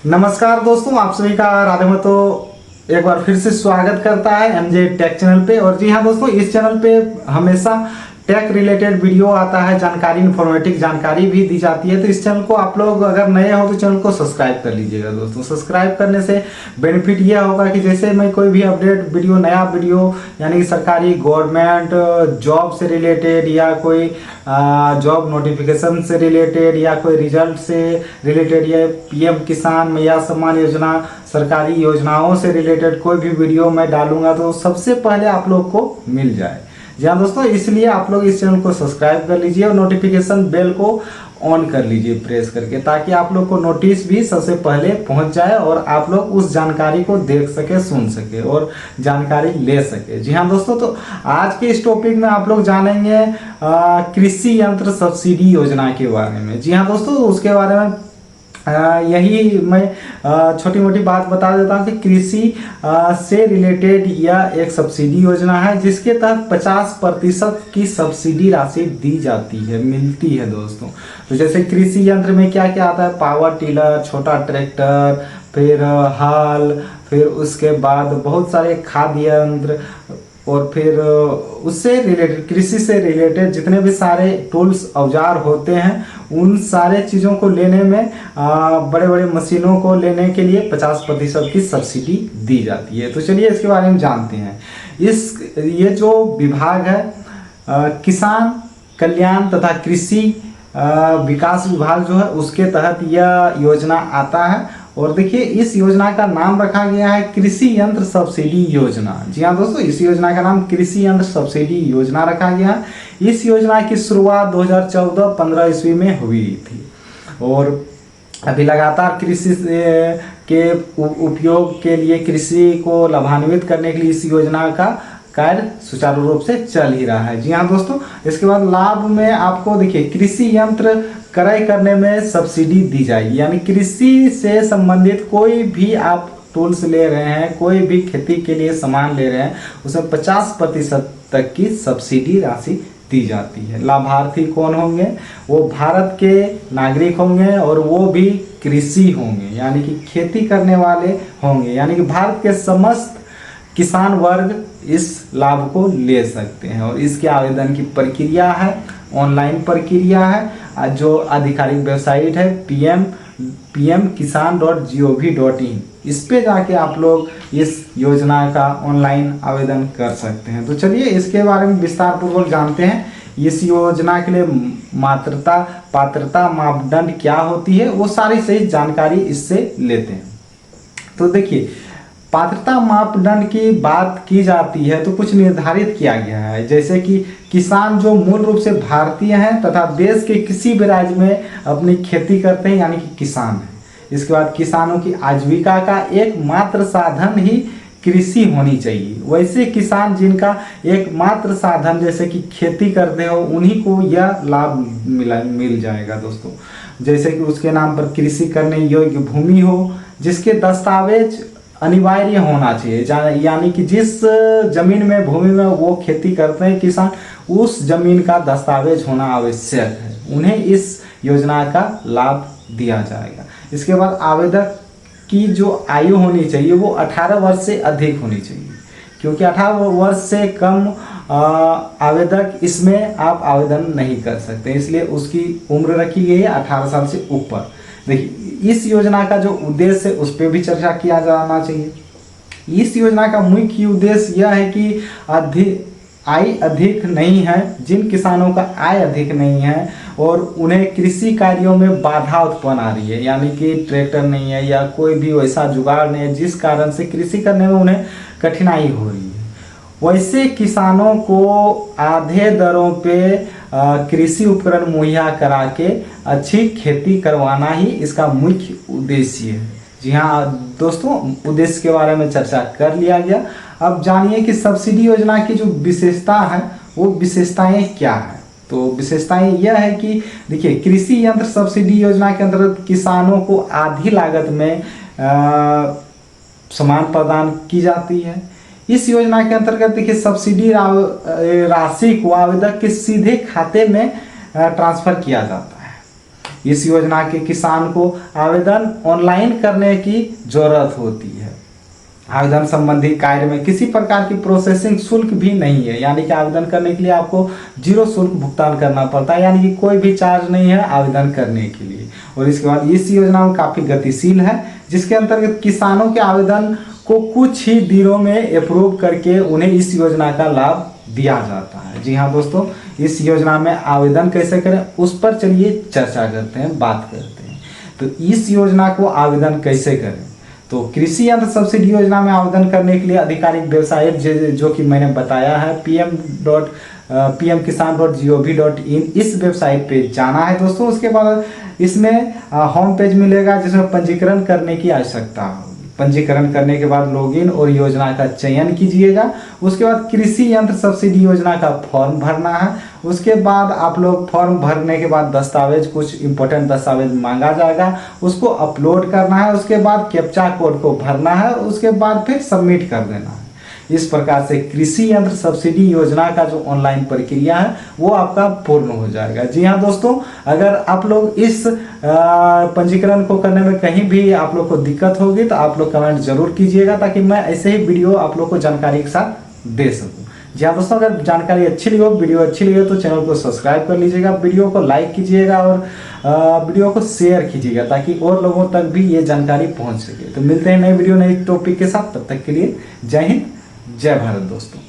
नमस्कार दोस्तों, आप सभी का राधे मतो एक बार फिर से स्वागत करता है एमजे टेक चैनल पे। और जी हाँ दोस्तों, इस चैनल पे हमेशा टेक रिलेटेड वीडियो आता है, जानकारी, इन्फॉर्मेटिव जानकारी भी दी जाती है। तो इस चैनल को आप लोग अगर नए हो तो चैनल को सब्सक्राइब कर लीजिएगा दोस्तों। सब्सक्राइब करने से बेनिफिट यह होगा कि जैसे मैं कोई भी अपडेट वीडियो, नया वीडियो यानी कि सरकारी गवर्नमेंट जॉब से रिलेटेड या कोई जॉब नोटिफिकेशन से रिलेटेड या कोई रिजल्ट से रिलेटेड या पीएम किसान मैया सम्मान योजना, सरकारी योजनाओं से रिलेटेड कोई भी वीडियो मैं डालूंगा तो सबसे पहले आप लोग को मिल जाए। जी हाँ दोस्तों, इसलिए आप लोग इस चैनल को सब्सक्राइब कर लीजिए और नोटिफिकेशन बेल को ऑन कर लीजिए प्रेस करके, ताकि आप लोग को नोटिस भी सबसे पहले पहुंच जाए और आप लोग उस जानकारी को देख सके, सुन सके और जानकारी ले सके। जी हाँ दोस्तों, तो आज के इस टॉपिक में आप लोग जानेंगे कृषि यंत्र सब्सिडी योजना के बारे में। जी हाँ दोस्तों, उसके बारे में यही मैं छोटी मोटी बात बता देता हूँ कि कृषि से रिलेटेड यह एक सब्सिडी योजना है जिसके तहत 50% की सब्सिडी राशि दी जाती है, मिलती है दोस्तों। तो जैसे कृषि यंत्र में क्या क्या आता है, पावर टिलर, छोटा ट्रैक्टर, फिर हल, फिर उसके बाद बहुत सारे खाद्य यंत्र और फिर उससे रिलेटेड, कृषि से रिलेटेड जितने भी सारे टूल्स औजार होते हैं उन सारे चीज़ों को लेने में, बड़े बड़े मशीनों को लेने के लिए 50% की सब्सिडी दी जाती है। तो चलिए इसके बारे में जानते हैं। ये जो विभाग है किसान कल्याण तथा कृषि विकास विभाग जो है उसके तहत यह योजना आता है। और देखिए, इस योजना का नाम रखा गया है कृषि यंत्र सब्सिडी योजना। जी हाँ दोस्तों, इस योजना का नाम कृषि यंत्र सब्सिडी योजना रखा गया है। इस योजना की शुरुआत 2014-15 ईस्वी में हुई थी और अभी लगातार कृषि के उपयोग के लिए, कृषि को लाभान्वित करने के लिए इस योजना का कार्य सुचारू रूप से चल ही रहा है। जी हाँ दोस्तों, इसके बाद लाभ में आपको देखिए, कृषि यंत्र क्रय करने में सब्सिडी दी जाएगी, यानी कृषि से संबंधित कोई भी आप टूल्स ले रहे हैं, कोई भी खेती के लिए सामान ले रहे हैं, उसमें 50% तक की सब्सिडी राशि दी जाती है। लाभार्थी कौन होंगे? वो भारत के नागरिक होंगे और वो भी कृषि होंगे, यानी कि खेती करने वाले होंगे, यानी कि भारत के समस्त किसान वर्ग इस लाभ को ले सकते हैं। और इसके आवेदन की प्रक्रिया है, ऑनलाइन प्रक्रिया है, जो आधिकारिक वेबसाइट है pmkisan.gov.in, इस पे जाके आप लोग इस योजना का ऑनलाइन आवेदन कर सकते हैं। तो चलिए इसके बारे में विस्तार पूर्वक जानते हैं। इस योजना के लिए पात्रता मापदंड क्या होती है, वो सारी सही जानकारी इससे लेते हैं। तो देखिए, पात्रता मापदंड की बात की जाती है तो कुछ निर्धारित किया गया है, जैसे कि किसान जो मूल रूप से भारतीय हैं तथा देश के किसी भी राज्य में अपनी खेती करते हैं, यानी कि किसान हैं। इसके बाद किसानों की आजीविका का एकमात्र साधन ही कृषि होनी चाहिए। वैसे किसान जिनका एकमात्र साधन जैसे कि खेती करते हो, उन्हीं को यह लाभ मिल जाएगा दोस्तों। जैसे कि उसके नाम पर कृषि करने योग्य भूमि हो, जिसके दस्तावेज अनिवार्य होना चाहिए, यानी कि जिस जमीन में, भूमि में वो खेती करते हैं किसान, उस जमीन का दस्तावेज होना आवश्यक है, उन्हें इस योजना का लाभ दिया जाएगा। इसके बाद आवेदक की जो आयु होनी चाहिए वो 18 वर्ष से अधिक होनी चाहिए, क्योंकि 18 वर्ष से कम आवेदक इसमें आप आवेदन नहीं कर सकते, इसलिए उसकी उम्र रखी गई है 18 साल से ऊपर। देखिए, इस योजना का जो उद्देश्य है उस पर भी चर्चा किया जाना चाहिए। इस योजना का मुख्य उद्देश्य यह है कि आय अधिक नहीं है, जिन किसानों का आय अधिक नहीं है और उन्हें कृषि कार्यों में बाधा उत्पन्न आ रही है, यानी कि ट्रैक्टर नहीं है या कोई भी वैसा जुगाड़ नहीं है जिस कारण से कृषि करने में उन्हें कठिनाई हो रही है, वैसे किसानों को आधे दरों पे कृषि उपकरण मुहैया करा के अच्छी खेती करवाना ही इसका मुख्य उद्देश्य है। जी हाँ दोस्तों, उद्देश्य के बारे में चर्चा कर लिया गया। अब जानिए कि सब्सिडी योजना की जो विशेषता है वो विशेषताएं क्या है। तो विशेषताएं यह है कि देखिए, कृषि यंत्र सब्सिडी योजना के अंतर्गत किसानों को आधी लागत में सामान प्रदान की जाती है। इस योजना के अंतर्गत देखिए, सब्सिडी राशि को आवेदक के सीधे खाते में ट्रांसफर किया जाता है। इस योजना के किसान को आवेदन ऑनलाइन करने की जरूरत होती है। आवेदन संबंधी कार्य में किसी प्रकार की प्रोसेसिंग शुल्क भी नहीं है, यानी कि आवेदन करने के लिए आपको 0 शुल्क भुगतान करना पड़ता है, यानी कि कोई भी चार्ज नहीं है आवेदन करने के लिए। और इसके बाद इस योजना में काफ़ी गतिशील है, जिसके अंतर्गत किसानों के आवेदन को कुछ ही दिनों में अप्रूव करके उन्हें इस योजना का लाभ दिया जाता है। जी हाँ दोस्तों, इस योजना में आवेदन कैसे करें उस पर चलिए चर्चा करते हैं, बात करते हैं। तो इस योजना को आवेदन कैसे करें, तो कृषि यंत्र सब्सिडी योजना में आवेदन करने के लिए आधिकारिक वेबसाइट जो कि मैंने बताया है pm.kisan.gov.in, इस वेबसाइट पे जाना है दोस्तों। उसके बाद इसमें होम पेज मिलेगा जिसमें पंजीकरण करने की आवश्यकता होगी। पंजीकरण करने के बाद लॉगिन और योजना का चयन कीजिएगा। उसके बाद कृषि यंत्र सब्सिडी योजना का फॉर्म भरना है। उसके बाद आप लोग फॉर्म भरने के बाद दस्तावेज, कुछ इंपॉर्टेंट दस्तावेज मांगा जाएगा, उसको अपलोड करना है। उसके बाद कैप्चा कोड को भरना है, उसके बाद फिर सबमिट कर देना है। इस प्रकार से कृषि यंत्र सब्सिडी योजना का जो ऑनलाइन प्रक्रिया है वो आपका पूर्ण हो जाएगा। जी हाँ दोस्तों, अगर आप लोग इस पंजीकरण को करने में कहीं भी आप लोग को दिक्कत होगी तो आप लोग कमेंट जरूर कीजिएगा, ताकि मैं ऐसे ही वीडियो आप लोग को जानकारी के साथ दे सकूं। जी हाँ दोस्तों, अगर जानकारी अच्छी लगी हो, वीडियो अच्छी लगी हो तो चैनल को सब्सक्राइब कर लीजिएगा, वीडियो को लाइक कीजिएगा और वीडियो को शेयर कीजिएगा, ताकि और लोगों तक भी ये जानकारी पहुंच सके। तो मिलते हैं नए वीडियो नए टॉपिक के साथ, तब तक के लिए जय हिंद, जय भारत दोस्तों।